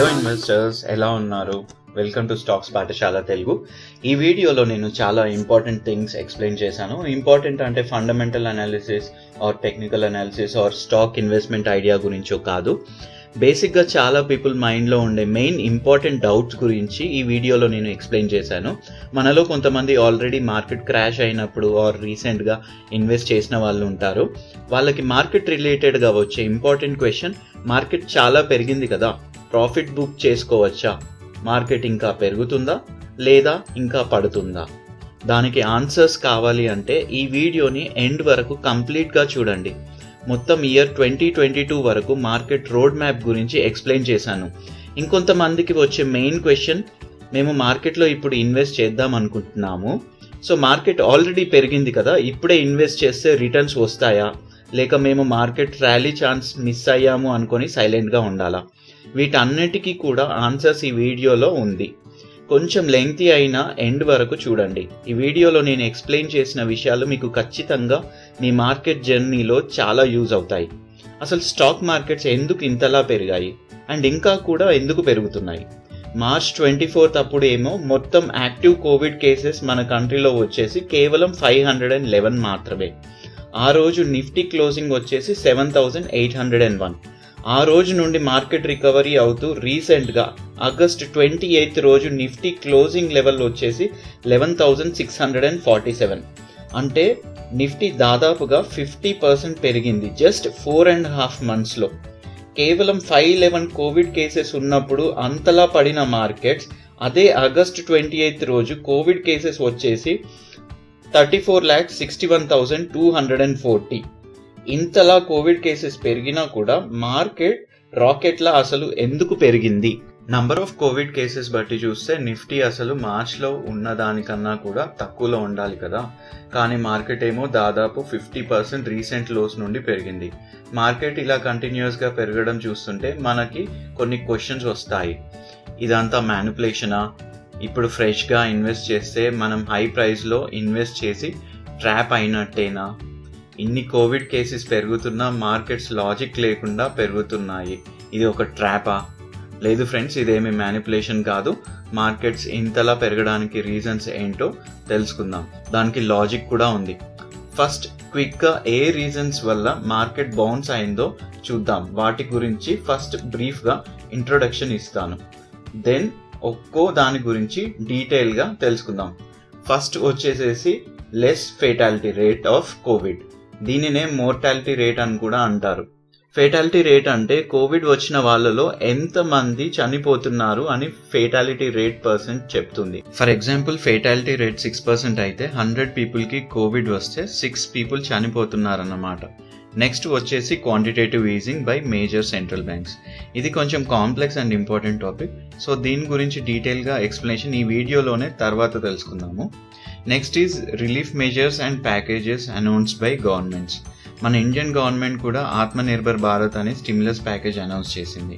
Hello investors, ఎలా ఉన్నారు? Welcome to stocks పాఠశాల తెలుగు. ఈ వీడియోలో నేను చాలా ఇంపార్టెంట్ థింగ్స్ ఎక్స్ప్లెయిన్ చేశాను. ఇంపార్టెంట్ అంటే fundamental analysis or technical analysis or stock investment idea గురించో కాదు. బేసిక్గా చాలా పీపుల్ మైండ్లో ఉండే మెయిన్ ఇంపార్టెంట్ డౌట్స్ గురించి ఈ వీడియోలో నేను ఎక్స్ప్లెయిన్ చేశాను. మనలో కొంతమంది ఆల్రెడీ మార్కెట్ క్రాష్ అయినప్పుడు ఆర్ రీసెంట్గా ఇన్వెస్ట్ చేసిన వాళ్ళు ఉంటారు. వాళ్ళకి మార్కెట్ రిలేటెడ్గా వచ్చే ఇంపార్టెంట్ క్వశ్చన్, మార్కెట్ చాలా పెరిగింది కదా, ప్రాఫిట్ బుక్ చేసుకోవచ్చా? మార్కెట్ ఇంకా పెరుగుతుందా లేదా ఇంకా పడుతుందా? దానికి ఆన్సర్స్ కావాలి అంటే ఈ వీడియోని ఎండ్ వరకు కంప్లీట్గా చూడండి. మొత్తం ఇయర్ 2022 వరకు మార్కెట్ రోడ్ మ్యాప్ గురించి ఎక్స్ప్లెయిన్ చేశాను. ఇంకొంతమందికి వచ్చే మెయిన్ క్వశ్చన్, మేము మార్కెట్లో ఇప్పుడు ఇన్వెస్ట్ చేద్దాం అనుకుంటున్నాము, సో మార్కెట్ ఆల్రెడీ పెరిగింది కదా, ఇప్పుడే ఇన్వెస్ట్ చేస్తే రిటర్న్స్ వస్తాయా, లేక మేము మార్కెట్ ర్యాలీ ఛాన్స్ మిస్ అయ్యాము అనుకొని సైలెంట్గా ఉండాలా? వీటన్నిటికీ కూడా ఆన్సర్స్ ఈ వీడియోలో ఉంది. కొంచెం లెంగ్తీ అయినా ఎండ్ వరకు చూడండి. ఈ వీడియోలో నేను ఎక్స్ప్లెయిన్ చేసిన విషయాలు మీకు ఖచ్చితంగా మీ మార్కెట్ జర్నీలో చాలా యూజ్ అవుతాయి. అసలు స్టాక్ మార్కెట్స్ ఎందుకు ఇంతలా పెరిగాయి అండ్ ఇంకా కూడా ఎందుకు పెరుగుతున్నాయి? మార్చ్ 24 అప్పుడు ఏమో మొత్తం యాక్టివ్ కోవిడ్ కేసెస్ మన కంట్రీలో వచ్చేసి కేవలం 511 మాత్రమే. ఆ రోజు నిఫ్టీ క్లోజింగ్ వచ్చేసి 7,801. ఆ రోజు నుండి మార్కెట్ రికవరీ అవుతూ రీసెంట్గా ఆగస్ట్ 28 రోజు నిఫ్టీ క్లోజింగ్ లెవెల్ వచ్చేసి 11,647. అంటే నిఫ్టీ దాదాపుగా 50% పెరిగింది జస్ట్ 4.5 monthsలో. కేవలం 511 కోవిడ్ కేసెస్ ఉన్నప్పుడు అంతలా పడిన మార్కెట్స్ అదే ఆగస్ట్ 28 రోజు కోవిడ్ కేసెస్ వచ్చేసి 34,61,240. ఇంతలా కోవిడ్ కేసెస్ పెరిగినా కూడా మార్కెట్ రాకెట్లా అసలు ఎందుకు పెరిగింది? నంబర్ ఆఫ్ కోవిడ్ కేసెస్ బట్టి చూస్తే నిఫ్టీ అసలు మార్చ్లో ఉన్నదానికన్నా కూడా తక్కువలో ఉండాలి కదా, కానీ మార్కెట్ ఏమో దాదాపు 50% రీసెంట్ లోస్ నుండి పెరిగింది. మార్కెట్ ఇలా కంటిన్యూస్గా పెరగడం చూస్తుంటే మనకి కొన్ని క్వశ్చన్స్ వస్తాయి. ఇదంతా మ్యానిపులేషనా? ఇప్పుడు ఫ్రెష్గా ఇన్వెస్ట్ చేస్తే మనం హై ప్రైస్లో ఇన్వెస్ట్ చేసి ట్రాప్ అయినట్టేనా? ఇన్ని కోవిడ్ కేసెస్ పెరుగుతున్నా మార్కెట్స్ లాజిక్ లేకుండా పెరుగుతున్నాయి, ఇది ఒక ట్రాపా? లేదు ఫ్రెండ్స్, ఇదేమి మ్యానిపులేషన్ కాదు. మార్కెట్స్ ఇంతలా పెరగడానికి రీజన్స్ ఏంటో తెలుసుకుందాం. దానికి లాజిక్ కూడా ఉంది. ఫస్ట్ క్విక్గా ఏ రీజన్స్ వల్ల మార్కెట్ బౌన్స్ అయిందో చూద్దాం. వాటి గురించి ఫస్ట్ బ్రీఫ్గా ఇంట్రొడక్షన్ ఇస్తాను, దెన్ ఒక్కో దాని గురించి డీటెయిల్గా తెలుసుకుందాం. ఫస్ట్ వచ్చేసేసి less fatality rate of Covid. దీనినే మోర్టాలిటీ రేట్ అని కూడా అంటారు. ఫేటాలిటీ రేట్ అంటే కోవిడ్ వచ్చిన వాళ్ళలో ఎంతమంది చనిపోతున్నారు అని ఫేటాలిటీ రేట్ పర్సెంట్ చెప్తుంది. ఫర్ ఎగ్జాంపుల్, ఫేటాలిటీ రేట్ 6% అయితే 100 పీపుల్కి కోవిడ్ వస్తే 6 people చనిపోతున్నారన్నమాట. నెక్స్ట్ వచ్చేసి quantitative easing by major central banks. ఇది కొంచెం complex and important topic, so దీని గురించి డీటెయిల్గా ఎక్స్ప్లెనేషన్ ఈ వీడియోలోనే తర్వాత తెలుసుకుందాము. Next is relief measures and packages announced by governments. మన ఇండియన్ గవర్నమెంట్ కూడా ఆత్మనిర్భర్ భారత్ అనే స్టిమ్యులస్ ప్యాకేజ్ అనౌన్స్ చేసింది.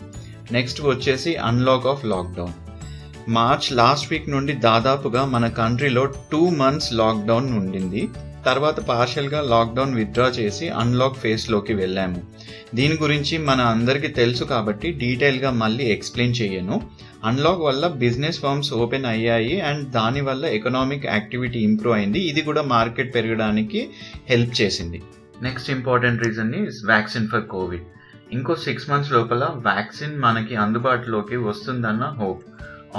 నెక్స్ట్ వచ్చేసి unlock of lockdown. March last week నుండి దాదాపుగా మన కంట్రీలో 2 months లాక్డౌన్ ఉండింది. తర్వాత పార్షియల్గా లాక్డౌన్ విత్డ్రా చేసి అన్లాక్ ఫేజ్లోకి వెళ్ళాము. దీని గురించి మన అందరికీ తెలుసు కాబట్టి డీటెయిల్గా మళ్ళీ ఎక్స్ప్లెయిన్ చేయను. అన్లాక్ వల్ల బిజినెస్ ఫర్మ్స్ ఓపెన్ అయ్యాయి అండ్ దానివల్ల ఎకనామిక్ యాక్టివిటీ ఇంప్రూవ్ అయింది. ఇది కూడా మార్కెట్ పెరగడానికి హెల్ప్ చేసింది. Next important reason is vaccine for Covid. ఇంకో 6 months లోపల వ్యాక్సిన్ మనకి అందుబాటులోకి వస్తుందన్న హోప్.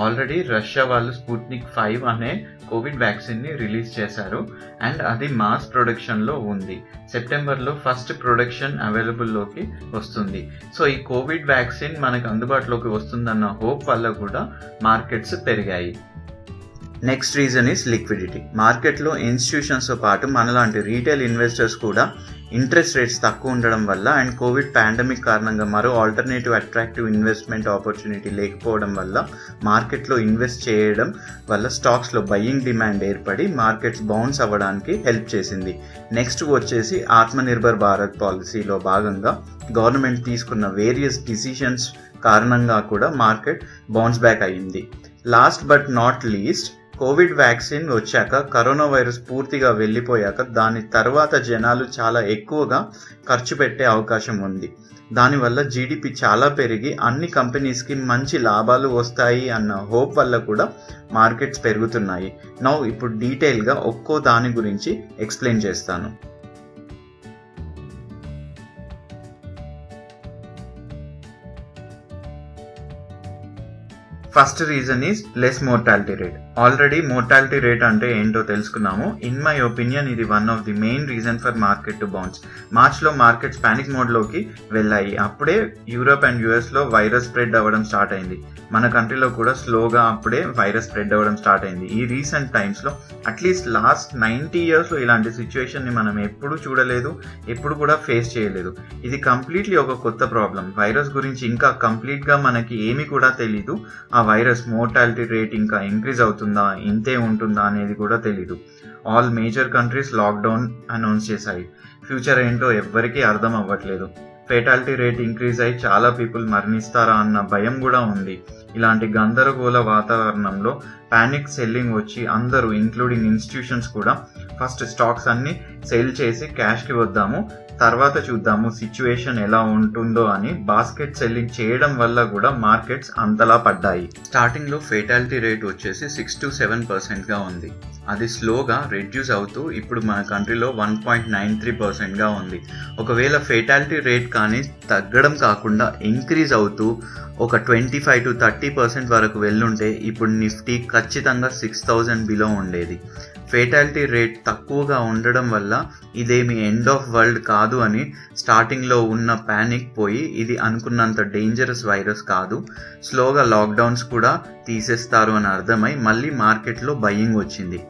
ఆల్రెడీ రష్యా వాళ్ళు స్పుట్నిక్ 5 అనే కోవిడ్ వ్యాక్సిన్ని రిలీజ్ చేశారు అండ్ అది మాస్ ప్రొడక్షన్లో ఉంది. సెప్టెంబర్లో ఫస్ట్ ప్రొడక్షన్ అవైలబుల్లోకి వస్తుంది. సో ఈ కోవిడ్ వ్యాక్సిన్ మనకు అందుబాటులోకి వస్తుందన్న హోప్ వల్ల కూడా మార్కెట్స్ పెరిగాయి. Next reason is liquidity. మార్కెట్లో ఇన్స్టిట్యూషన్స్తో పాటు మనలాంటి రీటైల్ ఇన్వెస్టర్స్ కూడా ఇంట్రెస్ట్ రేట్స్ తక్కువ ఉండడం వల్ల అండ్ కోవిడ్ పాండమిక్ కారణంగా మరో ఆల్టర్నేటివ్ అట్రాక్టివ్ ఇన్వెస్ట్మెంట్ ఆపర్చునిటీ లేకపోవడం వల్ల మార్కెట్లో ఇన్వెస్ట్ చేయడం వల్ల స్టాక్స్లో బయ్యింగ్ డిమాండ్ ఏర్పడి మార్కెట్స్ బౌన్స్ అవ్వడానికి హెల్ప్ చేసింది. నెక్స్ట్ వచ్చేసి ఆత్మనిర్భర్ భారత్ పాలసీలో భాగంగా గవర్నమెంట్ తీసుకున్న వేరియస్ డిసిషన్స్ కారణంగా కూడా మార్కెట్ బౌన్స్ బ్యాక్ అయ్యింది. Last but not least Covid vaccine వచ్చాక కరోనా వైరస్ పూర్తిగా వెళ్ళిపోయాక దాని తర్వాత జనాలు చాలా ఎక్కువగా ఖర్చు పెట్టే అవకాశం ఉంది. దానివల్ల జీడిపి చాలా పెరిగి అన్ని కంపెనీస్కి మంచి లాభాలు వస్తాయి అన్న హోప్ వల్ల కూడా మార్కెట్స్ పెరుగుతున్నాయి. నౌ ఇప్పుడు డీటెయిల్గా ఒక్కో దాని గురించి ఎక్స్ప్లెయిన్ చేస్తాను. First reason is less mortality rate. Already mortality rate అంటే ఏంటో తెలుసుకున్నాము. ఇన్ మై ఒపీనియన్ ఇది one of the main reason for market to bounce. మార్చ్లో మార్కెట్స్ పానిక్ మోడ్లోకి వెళ్ళాయి. అప్పుడే యూరోప్ అండ్ యుఎస్లో వైరస్ స్ప్రెడ్ అవ్వడం స్టార్ట్ అయింది. మన కంట్రీలో కూడా స్లోగా అప్పుడే వైరస్ స్ప్రెడ్ అవ్వడం స్టార్ట్ అయింది. ఈ రీసెంట్ టైమ్స్లో అట్లీస్ట్ లాస్ట్ 90 yearsలో ఇలాంటి సిచ్యువేషన్ని మనం ఎప్పుడు చూడలేదు, ఎప్పుడు కూడా ఫేస్ చేయలేదు. ఇది కంప్లీట్లీ ఒక కొత్త ప్రాబ్లం. వైరస్ గురించి ఇంకా కంప్లీట్గా మనకి ఏమీ కూడా తెలీదు. ఆ వైరస్ మోర్టాలిటీ రేట్ ఇంకా ఇంక్రీజ్ అవుతుందా, ఇంతే ఉంటుందా అనేది కూడా తెలీదు. All major countries lockdown announce చేశాయి. ఫ్యూచర్ ఏంటో ఎవ్వరికీ అర్థం అవ్వట్లేదు. ఫేటాలిటీ రేట్ ఇంక్రీజ్ అయ్యి చాలా పీపుల్ మరణిస్తారా అన్న భయం కూడా ఉంది. ఇలాంటి గందరగోళ వాతావరణంలో పానిక్ సెల్లింగ్ వచ్చి అందరూ ఇంక్లూడింగ్ ఇన్స్టిట్యూషన్స్ కూడా ఫస్ట్ స్టాక్స్ అన్ని సెల్ చేసి క్యాష్కి వద్దాము, తర్వాత చూద్దాము సిచ్యువేషన్ ఎలా ఉంటుందో అని బాస్కెట్ సెల్లింగ్ చేయడం వల్ల కూడా మార్కెట్స్ అంతలా పడ్డాయి. స్టార్టింగ్లో ఫేటాలిటీ రేట్ వచ్చేసి 6 to 7% ఉంది. అది స్లోగా రెడ్యూస్ అవుతూ ఇప్పుడు మన కంట్రీలో 1.93% ఉంది. ఒకవేళ ఫేటాలిటీ రేట్ కానీ తగ్గడం కాకుండా ఇంక్రీజ్ అవుతూ ఒక 25 to 30% వరకు వెళ్ళుంటే ఇప్పుడు నిఫ్టీ ఖచ్చితంగా 6,000 బిలో ఉండేది. ఫేటాలిటీ రేట్ తక్కువగా ఉండడం వల్ల ఇదేమి ఎండ్ ఆఫ్ వరల్డ్ కాదు అని స్టార్టింగ్లో ఉన్న ప్యానిక్ పోయి ఇది అనుకున్నంత డేంజరస్ వైరస్ కాదు, స్లోగా లాక్డౌన్స్ కూడా తీసేస్తారు అని అర్థమై మళ్ళీ మార్కెట్లో బయింగ్ వచ్చింది.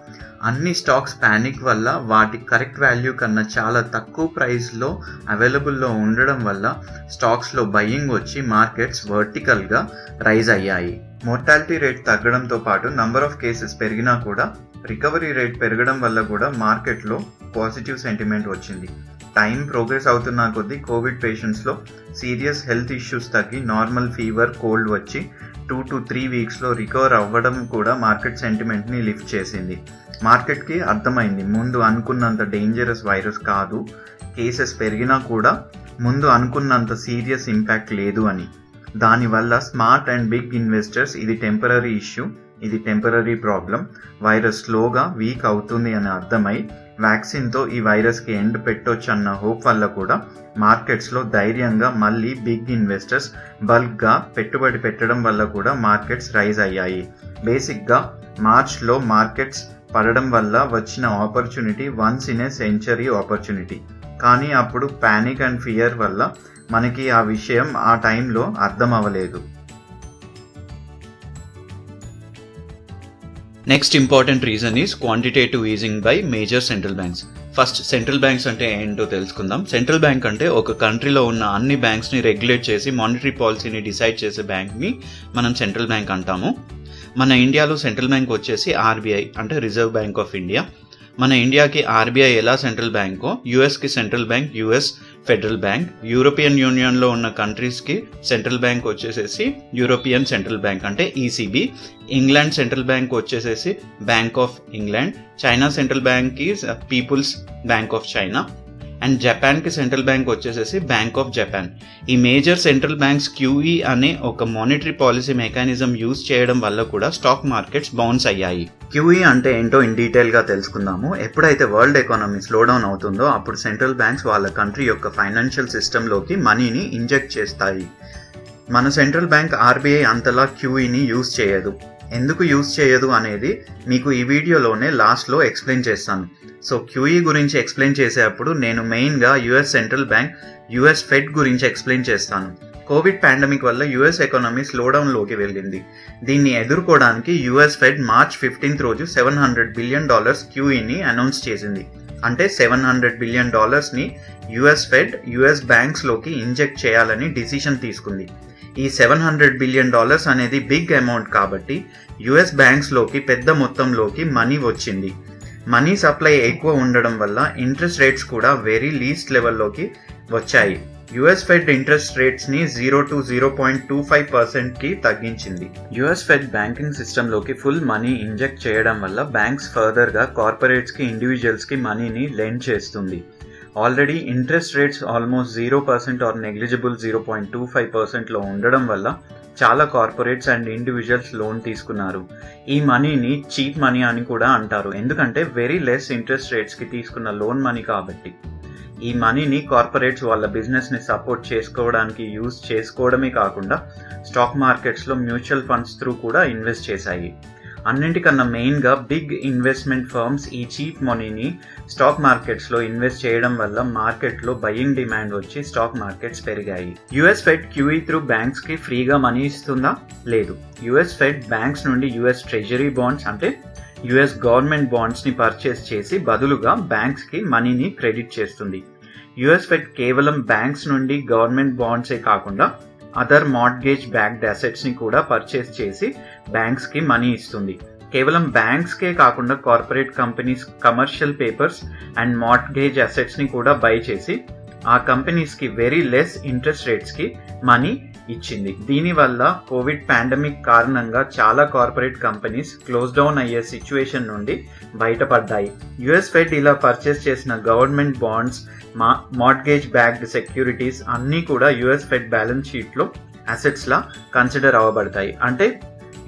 అన్ని స్టాక్స్ ప్యానిక్ వల్ల వాటి కరెక్ట్ వాల్యూ కన్నా చాలా తక్కువ ప్రైస్లో అవైలబుల్లో ఉండడం వల్ల స్టాక్స్లో బయింగ్ వచ్చి మార్కెట్స్ వర్టికల్గా రైజ్ అయ్యాయి. మోర్టాలిటీ రేట్ తగ్గడంతో పాటు నంబర్ ఆఫ్ కేసెస్ పెరిగినా కూడా రికవరీ రేట్ పెరగడం వల్ల కూడా మార్కెట్లో పాజిటివ్ సెంటిమెంట్ వచ్చింది. టైం ప్రోగ్రెస్ అవుతున్న కొద్దీ కోవిడ్ పేషెంట్స్లో సీరియస్ హెల్త్ ఇష్యూస్ తగ్గి నార్మల్ ఫీవర్, కోల్డ్ వచ్చి 2 to 3 వీక్స్లో రికవర్ అవ్వడం కూడా మార్కెట్ సెంటిమెంట్ని లిఫ్ట్ చేసింది. మార్కెట్కి అర్థమైంది ముందు అనుకున్నంత డేంజరస్ వైరస్ కాదు, కేసెస్ పెరిగినా కూడా ముందు అనుకున్నంత సీరియస్ ఇంపాక్ట్ లేదు అని. దానివల్ల స్మార్ట్ అండ్ బిగ్ ఇన్వెస్టర్స్ ఇది టెంపరీ ఇష్యూ, ఇది టెంపరీ ప్రాబ్లం, వైరస్ స్లోగా వీక్ అవుతుంది అని అర్థమై వ్యాక్సిన్తో ఈ వైరస్కి ఎండ్ పెట్టొచ్చు అన్న హోప్ వల్ల కూడా మార్కెట్స్లో ధైర్యంగా మళ్ళీ బిగ్ ఇన్వెస్టర్స్ బల్క్గా పెట్టుబడి పెట్టడం వల్ల కూడా మార్కెట్స్ రైజ్ అయ్యాయి. బేసిక్గా మార్చ్లో మార్కెట్స్ పడడం వల్ల వచ్చిన opportunity once in a century opportunity. కానీ అప్పుడు ప్యానిక్ అండ్ ఫియర్ వల్ల మనకి ఆ విషయం ఆ టైంలో అర్థం అవ్వలేదు. Next important reason is quantitative easing by major central banks. First central banks అంటే ఏంటో తెలుసుకుందాం. సెంట్రల్ బ్యాంక్ అంటే ఒక కంట్రీలో ఉన్న అన్ని బ్యాంక్స్ని రెగ్యులేట్ చేసి మానిటరీ పాలసీని డిసైడ్ చేసే బ్యాంక్ని మనం సెంట్రల్ బ్యాంక్ అంటాము. మన ఇండియాలో సెంట్రల్ బ్యాంక్ వచ్చేసి ఆర్బీఐ అంటే రిజర్వ్ బ్యాంక్ ఆఫ్ ఇండియా. మన ఇండియాకి ఆర్బీఐ ఎలా సెంట్రల్ బ్యాంకో యుఎస్కి central bank US federal bank, European యూనియన్లో ఉన్న కంట్రీస్కి సెంట్రల్ బ్యాంక్ వచ్చేసేసి యూరోపియన్ సెంట్రల్ బ్యాంక్ అంటే ఈసీబీ, ఇంగ్లాండ్ సెంట్రల్ బ్యాంక్ వచ్చేసేసి bank of England, China central bank is people's bank of China, and జపాన్కి సెంట్రల్ బ్యాంక్ వచ్చేసేసి బ్యాంక్ ఆఫ్ జపాన్. ఈ major central banks QE అనే ఒక మానిటరీ పాలసీ మెకానిజం యూజ్ చేయడం వల్ల కూడా స్టాక్ మార్కెట్స్ బౌన్స్ అయ్యాయి. క్యూఈ అంటే ఏంటో ఇన్ డీటెయిల్గా తెలుసుకుందాము. ఎప్పుడైతే వరల్డ్ ఎకానమీ స్లో డౌన్ అవుతుందో అప్పుడు సెంట్రల్ బ్యాంక్స్ వాళ్ళ కంట్రీ యొక్క ఫైనాన్షియల్ సిస్టంలోకి మనీని ఇంజెక్ట్ చేస్తాయి. మన సెంట్రల్ బ్యాంక్ ఆర్బీఐ అంతలా క్యూఈని యూజ్ చేయదు. ఎందుకు యూజ్ చేయదు అనేది మీకు ఈ వీడియోలోనే లాస్ట్లో ఎక్స్ప్లెయిన్ చేస్తాను. సో క్యూఈ గురించి ఎక్స్ప్లెయిన్ చేసేటప్పుడు నేను మెయిన్గా US central bank, US fed గురించి ఎక్స్ప్లెయిన్ చేస్తాను. కోవిడ్ పాండమిక్ వల్ల యుఎస్ ఎకానమీ స్లోడౌన్లోకి వెళ్ళింది. దీన్ని ఎదుర్కోవడానికి యుఎస్ ఫెడ్ March 15th రోజు $700 billion క్యూఈని అనౌన్స్ చేసింది. అంటే $700 billion యుఎస్ ఫెడ్ యుఎస్ బ్యాంక్స్లోకి ఇంజెక్ట్ చేయాలని డిసిషన్ తీసుకుంది. ఈ $700 billion అనేది బిగ్ అమౌంట్ కాబట్టి యుఎస్ బ్యాంక్స్లోకి పెద్ద మొత్తంలోకి మనీ వచ్చింది. మనీ సప్లై ఎక్కువ ఉండడం వల్ల ఇంట్రెస్ట్ రేట్స్ కూడా వెరీ లీస్ట్ లెవెల్లోకి వచ్చాయి. యుఎస్ ఫెడ్ ఇంట్రెస్ట్ రేట్స్ ని 0 to 0.25% కి తగ్గించింది. యుఎస్ ఫెడ్ బ్యాంకింగ్ సిస్టమ్ లోకి ఫుల్ మనీ ఇంజెక్ట్ చేయడం వల్ల బ్యాంక్స్ ఫర్దర్ గా కార్పొరేట్స్ కి, ఇండివిజువల్స్ కి మనీని లెండ్ చేస్తుంది. Already interest rates almost 0% or negligible 0.25% లో ఉండడం వల్ల చాలా కార్పొరేట్స్ అండ్ ఇండివిజువల్స్ లోన్ తీసుకున్నారు. ఈ మనీని చీప్ మనీ అని కూడా అంటారు, ఎందుకంటే వెరీ లెస్ ఇంట్రెస్ట్ రేట్స్ కి తీసుకున్న లోన్ మనీ కాబట్టి. ఈ మనీని కార్పొరేట్స్ వాళ్ళ బిజినెస్ ని సపోర్ట్ చేసుకోవడానికి యూజ్ చేసుకోవడమే కాకుండా స్టాక్ మార్కెట్స్ లో మ్యూచువల్ ఫండ్స్ త్రూ కూడా ఇన్వెస్ట్ చేశాయి. అన్నింటికన్నా మెయిన్ గా బిగ్ ఇన్వెస్ట్మెంట్ ఫర్మ్స్ ఈ చీప్ మనీని స్టాక్ మార్కెట్స్ లో ఇన్వెస్ట్ చేయడం వల్ల మార్కెట్ లో బయింగ్ డిమాండ్ వచ్చి స్టాక్ మార్కెట్స్ పెరిగాయి. US fed QE through banks కి ఫ్రీగా మనీ ఇస్తుందా? లేదు. యుఎస్ ఫెడ్ బ్యాంక్స్ నుండి యుఎస్ ట్రెజరీ బాండ్స్ అంటే యుఎస్ గవర్నమెంట్ బాండ్స్ ని పర్చేస్ చేసి బదులుగా బ్యాంక్స్ కి మనీని క్రెడిట్ చేస్తుంది. యుఎస్ ఫెడ్ కేవలం బ్యాంక్స్ నుండి గవర్నమెంట్ బాండ్సే కాకుండా అదర్ మార్ట్గేజ్ బ్యాక్డ్ అసెట్స్ ని కూడా పర్చేస్ చేసి బ్యాంక్స్ కి మనీ ఇస్తుంది. కేవలం బ్యాంక్స్ కే కాకుండా corporate companies commercial papers and mortgage assets ని కూడా బై చేసి ఆ కంపెనీస్ కి వెరీ లెస్ ఇంట్రెస్ట్ రేట్స్ కి మనీ ఇచ్చింది. దీనివల్ల కోవిడ్ పాండమిక్ కారణంగా చాలా కార్పొరేట్ కంపెనీస్ క్లోజ్ డౌన్ అయ్యే సిచ్యువేషన్ నుండి బయటపడ్డాయి. యుఎస్ ఫెడ్ ఇలా పర్చేస్ చేసిన government bonds, mortgage backed securities అన్నీ కూడా యుఎస్ ఫెడ్ బ్యాలెన్స్ షీట్ లో అసెట్స్ లా కన్సిడర్ అవ్వబడతాయి. అంటే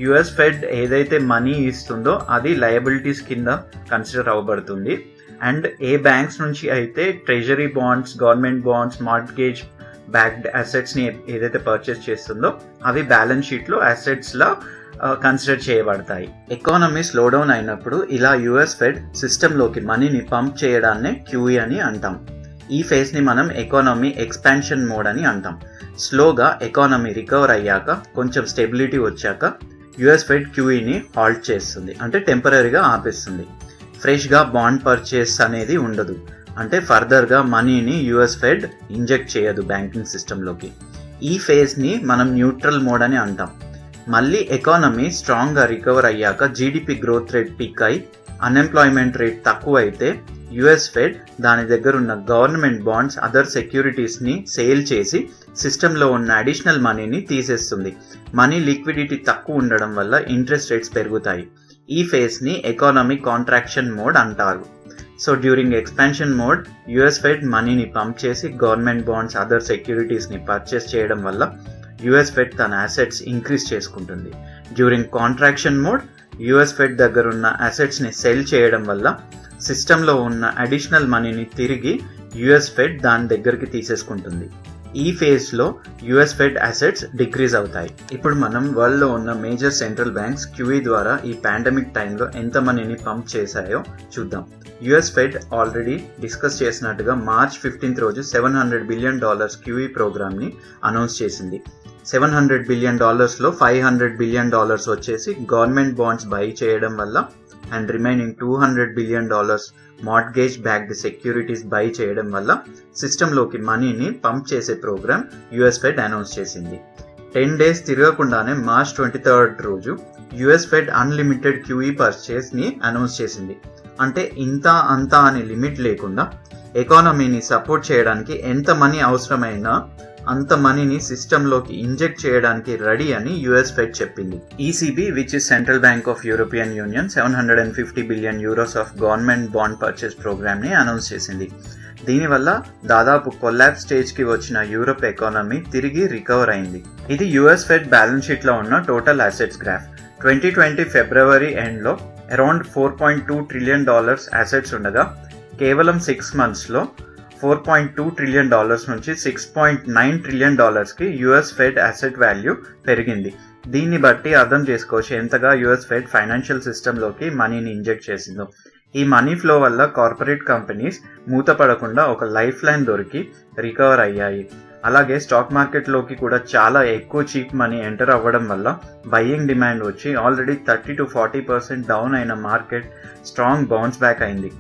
యుఎస్ ఫెడ్ ఏదైతే మనీ ఇస్తుందో అది లయబిలిటీస్ కింద కన్సిడర్ అవ్వబడుతుంది. అండ్ ఏ బ్యాంక్స్ నుంచి అయితే treasury bonds, government bonds, mortgage backed assets ని ఏదైతే పర్చేస్ చేస్తుందో అవి బ్యాలెన్స్ షీట్ లో అసెట్స్ లా కన్సిడర్ చేయబడతాయి. ఎకానమీ స్లో డౌన్ అయినప్పుడు ఇలా యుఎస్ ఫెడ్ సిస్టమ్ లోకి మనీని పంప్ చేయడాన్నే క్యూఈ అని అంటాం. ఈ ఫేజ్ ని మనం ఎకానమీ ఎక్స్పాన్షన్ మోడ్ అని అంటాం. స్లోగా ఎకానమీ రికవర్ అయ్యాక, కొంచెం స్టెబిలిటీ వచ్చాక యుఎస్ ఫెడ్ క్యూఈని హాల్ట్ చేస్తుంది, అంటే టెంపరీగా ఆపేస్తుంది. ఫ్రెష్ గా బాండ్ పర్చేస్ అనేది ఉండదు, అంటే ఫర్దర్ గా మనీని యుఎస్ ఫెడ్ ఇంజెక్ట్ చేయదు బ్యాంకింగ్ సిస్టమ్ లోకి. ఈ ఫేజ్ ని మనం న్యూట్రల్ మోడ్ అని అంటాం. మళ్ళీ ఎకానమీ స్ట్రాంగ్ గా రికవర్ అయ్యాక జీడిపి గ్రోత్ రేట్ పీక్ అయి అన్ఎంప్లాయ్మెంట్ రేట్ తక్కువ అయితే యుఎస్ ఫెడ్ దాని దగ్గర ఉన్న గవర్నమెంట్ బాండ్స్, అదర్ సెక్యూరిటీస్ ని సేల్ చేసి సిస్టమ్ లో ఉన్న అడిషనల్ మనీని తీసేస్తుంది. మనీ లిక్విడిటీ తక్కువ ఉండడం వల్ల ఇంట్రెస్ట్ రేట్స్ పెరుగుతాయి. ఈ ఫేజ్ ని ఎకానమిక్ కాంట్రాక్షన్ మోడ్ అంటారు. So during expansion mode US fed మనీని పంప్ చేసి గవర్నమెంట్ బాండ్స్, అదర్ సెక్యూరిటీస్ ని పర్చేస్ చేయడం వల్ల యుఎస్ ఫెడ్ తన అసెట్స్ ఇంక్రీజ్ చేసుకుంటుంది. During contraction mode US fed దగ్గర ఉన్న అసెట్స్ ని సెల్ చేయడం వల్ల సిస్టమ్ లో ఉన్న అడిషనల్ మనీని తిరిగి యుఎస్ ఫెడ్ దాని దగ్గరికి తీసేసుకుంటుంది. ఈ ఫేజ్ లో యుఎస్ ఫెడ్ అసెట్స్ డిక్రీజ్ అవుతాయి. ఇప్పుడు మనం వరల్డ్ లో ఉన్న మేజర్ సెంట్రల్ బ్యాంక్స్ క్యూఈ ద్వారా ఈ పాండమిక్ టైంలో ఎంత మనీని పంప్ చేశాయో చూద్దాం. యుఎస్ ఫెడ్ ఆల్రెడీ డిస్కస్ చేసినట్టుగా మార్చ్ 15th రోజు $700 billion క్యూఈ ప్రోగ్రామ్ ని అనౌన్స్ చేసింది. $700 billion లో $500 billion వచ్చేసి గవర్నమెంట్ బాండ్స్ బై చేయడం వల్ల and remaining $200 billion mortgage backed securities by చేయడం వల్ల సిస్టంలోకి మనీని పంప్ చేసే ప్రోగ్రామ్ యుఎస్ ఫెడ్ అనౌన్స్ చేసింది. 10 days తిరగకుండానే మార్చ్ 23rd రోజు US fed unlimited QE purchase ని అనౌన్స్ చేసింది. అంటే ఇంత అంత అని లిమిట్ లేకుండా ఎకానమీని సపోర్ట్ చేయడానికి ఎంత మనీ అవసరమైనా అంత మనీని సిస్టంలోకి ఇంజెక్ట్ చేయడానికి రెడీ అని యుఎస్ ఫెడ్ చెప్పింది. ECB which is central bank of European Union €750 billion of government bond purchase programme ని అనౌన్స్ చేసింది. దీనివల్ల దాదాపు కొలాప్స్ స్టేజ్ కి వచ్చిన యూరోప్ ఎకానమీ తిరిగి రికవర్ అయింది. ఇది యుఎస్ ఫెడ్ బ్యాలెన్స్ షీట్ లో ఉన్న total assets graph. 2020 February end లో అరౌండ్ $4.2 trillion అసెట్స్ ఉండగా కేవలం 6 months లో $4.2 trillion నుంచి $6.9 trillion కి యుఎస్ ఫెడ్ అసెట్ వాల్యూ పెరిగింది. దీన్ని బట్టి అర్థం చేసుకోవచ్చు ఎంతగా యుఎస్ ఫెడ్ ఫైనాన్షియల్ సిస్టమ్ లోకి మనీని ఇంజెక్ట్ చేసిందో. ఈ మనీ ఫ్లో వల్ల కార్పొరేట్ కంపెనీస్ మూతపడకుండా ఒక లైఫ్ లైన్ దొరికి రికవర్ అయ్యాయి. అలాగే స్టాక్ మార్కెట్ లోకి కూడా చాలా ఎక్కువ చీప్ మనీ ఎంటర్ అవ్వడం వల్ల బయ్యింగ్ డిమాండ్ వచ్చి ఆల్రెడీ 30 to 40% డౌన్ అయిన మార్కెట్ స్ట్రాంగ్ బౌన్స్ బ్యాక్ అయింది.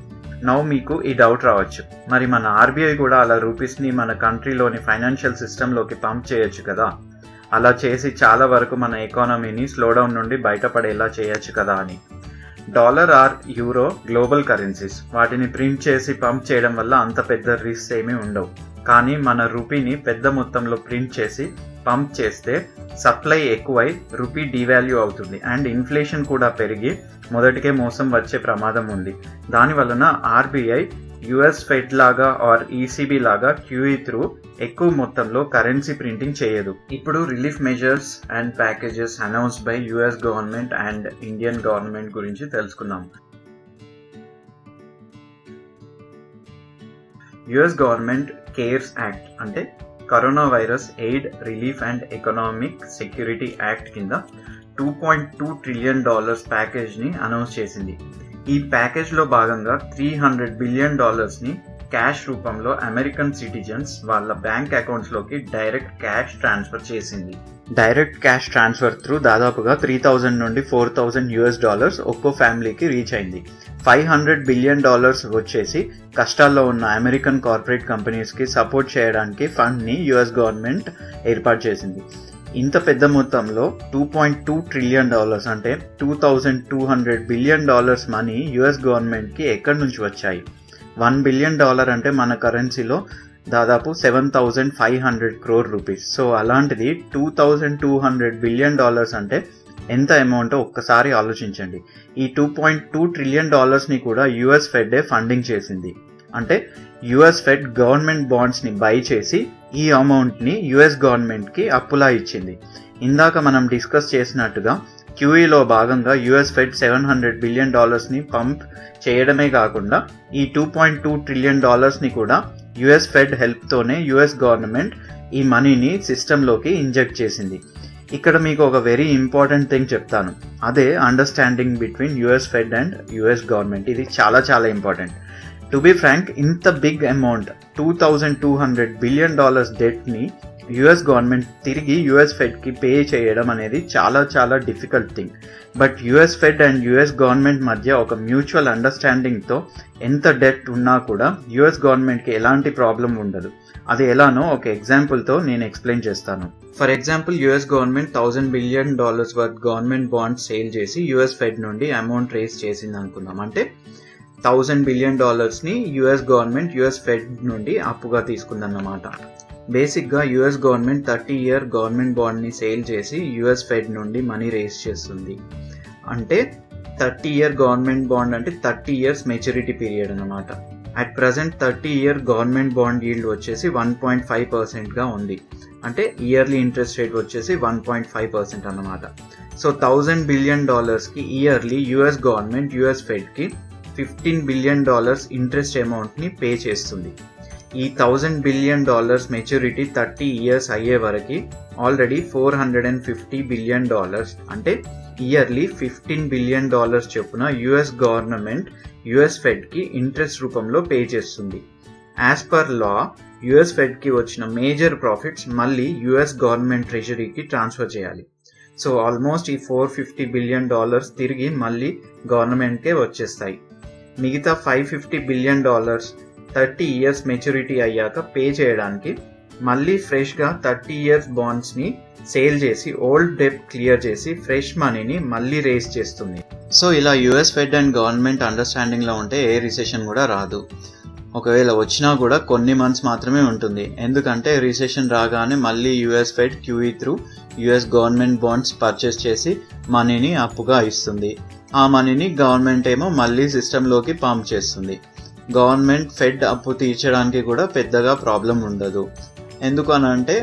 నౌ మీకు ఈ డౌట్ రావచ్చు, మరి మన ఆర్బీఐ కూడా అలా రూపీస్ ని మన కంట్రీలోని ఫైనాన్షియల్ సిస్టమ్ లోకి పంప్ చేయొచ్చు కదా, అలా చేసి చాలా వరకు మన ఎకానమీని స్లోడౌన్ నుండి బయటపడేలా చేయొచ్చు కదా అని. Dollar or euro global currencies, వాటిని ప్రింట్ చేసి పంప్ చేయడం వల్ల అంత పెద్ద రిస్క్ ఏమీ ఉండవు. కానీ మన రూపీని పెద్ద మొత్తంలో ప్రింట్ చేసి పంప్ చేస్తే సప్లై ఎక్కువై రూపీ డివాల్యూ అవుతుంది అండ్ ఇన్ఫ్లేషన్ కూడా పెరిగి మొదటికే మోసం వచ్చే ప్రమాదం ఉంది. దాని వలన ఆర్బీఐ యుఎస్ ఫెడ్ లాగా ఆర్ ఈసీబీ లాగా క్యూఈ త్రూ ఎక్కువ మొత్తంలో కరెన్సీ ప్రింటింగ్ చేయదు. ఇప్పుడు relief measures and packages announced by US government and Indian government గురించి తెలుసుకుందాం. యుఎస్ గవర్నమెంట్ కేర్స్ యాక్ట్ అంటే corona virus aid relief and economic security act కింద $2.2 ట్రిలియన్ ప్యాకేజ్ని అనౌన్స్ చేసింది. ఈ ప్యాకేజ్లో భాగంగా $300 బిలియన్ ని క్యాష్ రూపంలో అమెరికన్ సిటిజన్స్ వాళ్ళ బ్యాంక్ అకౌంట్స్లోకి డైరెక్ట్ క్యాష్ ట్రాన్స్ఫర్ చేసింది. డైరెక్ట్ క్యాష్ ట్రాన్స్ఫర్ త్రూ దాదాపుగా $3,000 నుండి $4,000 ఒక్కో ఫ్యామిలీకి రీచ్ అయింది. $500 బిలియన్ వచ్చేసి కష్టాల్లో ఉన్న అమెరికన్ కార్పొరేట్ కంపెనీస్కి సపోర్ట్ చేయడానికి ఫండ్ని యుఎస్ గవర్నమెంట్ ఏర్పాటు చేసింది. ఇంత పెద్ద మొత్తంలో $2.2 ట్రిలియన్ అంటే $2,200 బిలియన్ మనీ యుఎస్ గవర్నమెంట్కి ఎక్కడి నుంచి వచ్చాయి? $1 బిలియన్ అంటే మన కరెన్సీలో దాదాపు 7,500 crore రూపీస్. సో అలాంటిది $2,200 బిలియన్ అంటే ఎంత అమౌంట్ ఒక్కసారి ఆలోచించండి. ఈ $2.2 ట్రిలియన్ ని కూడా యుఎస్ ఫెడ్ ఫండింగ్ చేసింది. అంటే యుఎస్ ఫెడ్ గవర్నమెంట్ బాండ్స్ని బై చేసి ఈ అమౌంట్ని యుఎస్ గవర్నమెంట్కి అప్పులా ఇచ్చింది. ఇందాక మనం డిస్కస్ చేసినట్టుగా క్యూఈలో భాగంగా యుఎస్ ఫెడ్ $700 బిలియన్ ని పంప్ చేయడమే కాకుండా ఈ $2.2 ట్రిలియన్ ని కూడా యుఎస్ ఫెడ్ హెల్ప్తోనే యుఎస్ గవర్నమెంట్ ఈ మనీని సిస్టంలోకి ఇంజెక్ట్ చేసింది. ఇక్కడ మీకు ఒక వెరీ ఇంపార్టెంట్ థింగ్ చెప్తాను. అదే understanding between US fed and US government. ఇది చాలా చాలా ఇంపార్టెంట్. టు బి ఫ్రాంక్, ఇంత బిగ్ అమౌంట్ $2,200 బిలియన్ డెట్ని యుఎస్ గవర్నమెంట్ తిరిగి యుఎస్ ఫెడ్కి పే చేయడం అనేది చాలా చాలా difficult thing. But US fed and US government మధ్య ఒక మ్యూచువల్ అండర్స్టాండింగ్తో ఎంత డెట్ ఉన్నా కూడా యుఎస్ గవర్నమెంట్కి ఎలాంటి ప్రాబ్లం ఉండదు. అది ఎలానో ఒక ఎగ్జాంపుల్తో నేను ఎక్స్ప్లెయిన్ చేస్తాను. For example, US government $1,000 billion worth government bonds sale చేసి యుఎస్ ఫెడ్ నుండి అమౌంట్ రేస్ చేసింది అనుకుందాం. అంటే $1,000 బిలియన్ ని యుఎస్ గవర్నమెంట్ యుఎస్ ఫెడ్ నుండి అప్పుగా తీసుకుందన్నమాట. బేసిక్గా యుఎస్ గవర్నమెంట్ 30-year గవర్నమెంట్ బాండ్ని సేల్ చేసి యుఎస్ ఫెడ్ నుండి మనీ రేస్ చేస్తుంది. అంటే 30-year గవర్నమెంట్ బాండ్ అంటే 30 years మెచ్యూరిటీ పీరియడ్ అన్నమాట. At present 30-year government bond yield వచ్చేసి 1.5% ఉంది. అంటే ఇయర్లీ ఇంట్రెస్ట్ రేట్ వచ్చేసి 1.5% అన్నమాట. సో $1,000 బిలియన్ కి ఇయర్లీ యుఎస్ గవర్నమెంట్ యుఎస్ ఫెడ్కి $15 బిలియన్ ఇంట్రెస్ట్ అమౌంట్ని పే చేస్తుంది. ఈ $1,000 బిలియన్ మెచ్యూరిటీ 30 years అయ్యే వరకు ఆల్రెడీ $450 బిలియన్ అంటే ఇయర్లీ $15 బిలియన్ చొప్పున యుఎస్ గవర్నమెంట్ యుఎస్ ఫెడ్కి ఇంట్రెస్ట్ రూపంలో పే చేస్తుంది. యాజ్ పర్ లా యుఎస్ ఫెడ్కి వచ్చిన మేజర్ ప్రాఫిట్స్ మళ్ళీ యుఎస్ గవర్నమెంట్ ట్రెజరీకి ట్రాన్స్ఫర్ చేయాలి. సో ఆల్మోస్ట్ ఈ $450 బిలియన్ తిరిగి మళ్ళీ గవర్నమెంట్కే వచ్చేస్తాయి. మిగతా $550 బిలియన్ 30 years మెచ్యూరిటీ అయ్యాక పే చేయడానికి మళ్ళీ ఫ్రెష్గా 30 years బాండ్స్ని సేల్ చేసి ఓల్డ్ డెట్ క్లియర్ చేసి ఫ్రెష్ మనీని మళ్ళీ రేస్ చేస్తుంది. సో ఇలా యుఎస్ ఫెడ్ అండ్ గవర్నమెంట్ అండర్స్టాండింగ్లో ఉంటే ఏ రిసెషన్ కూడా రాదు. ఒకవేళ వచ్చినా కూడా కొన్ని మంత్స్ మాత్రమే ఉంటుంది. ఎందుకంటే రిసెషన్ రాగానే మళ్ళీ US fed QE through US government bonds purchase చేసి మనీని అప్పుగా ఇస్తుంది. ఆ మనీని గవర్నమెంట్ ఏమో మళ్ళీ సిస్టంలోకి పంప్ చేస్తుంది. గవర్నమెంట్ ఫెడ్ అప్పు తీర్చడానికి కూడా పెద్దగా ప్రాబ్లం ఉండదు. ఎందుకనంటే